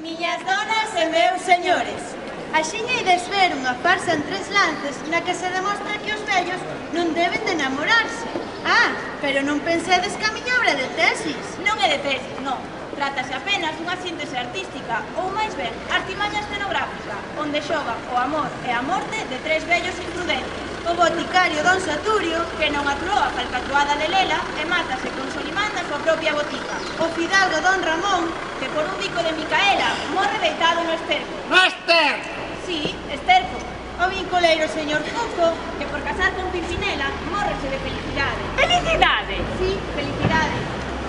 Miñas donas e meus señores, axiña ides ver unha farsa en 3 lances na que se demostra que os vellos non deben de namorarse. Pero non pensedes que a miña obra de tesis. Non é de tesis, non. Trátase apenas dunha síntese artística, ou máis ben, artimaña escenográfica, onde xogan o amor e a morte de 3 vellos imprudentes. O boticario Don Saturio, que non aturou a falcatruada de Lela e mátase con Solimán na súa propia botica. O fidalgo Don Ramón, que por un bico de Micaela morre deitado no esterco. No esterco? Sí, esterco. O vinculeiro señor Cuco, que por casar con Pimpinela morrese de felicidade. Felicidade? Sí, felicidade.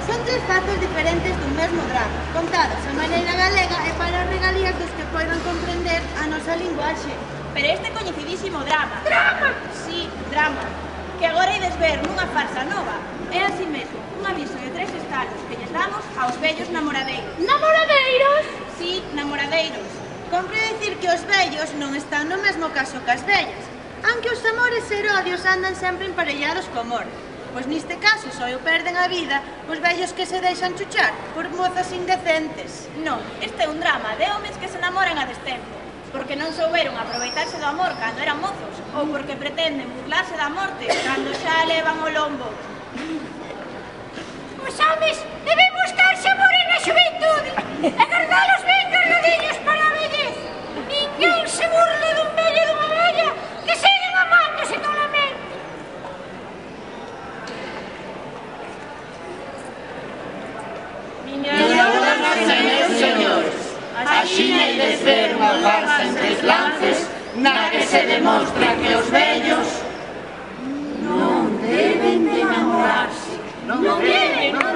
Son 3 fazos diferentes dun mesmo drama, contados a maneira galega e para regalías dos que poidan comprender a nosa linguaxe. Pero este coñecidísimo drama. Drama? Sí, drama. Que agora ides ver nunha farsa nova. É así mesmo, un aviso de 3 estalos que lles damos aos vellos namoradeiros. Namoradeiros? Sí, namoradeiros. Compre dicir que os vellos non están no mesmo caso que as vellas, aunque os amores e odios andan sempre emparellados co amor. Pois neste caso só o perden a vida os vellos que se deixan chuchar por mozas indecentes. Non, este é un drama de homes que se enamoran a destempo, porque non souberon aproveitarse do amor cando eran mozos, ou porque pretenden burlarse da morte cando xa levan o lombo. Os homes deben buscarse amor na xuventude e gardalos ben guardadiños para a vellez. Ninguén se burle dun vello e dunha vella que seguen amándose tolamente. Miñas donas e meus señores, axiña ides ver unha farsa en 3 lances na que se demostra que os vellos non deben de enamorarse. Non deben, non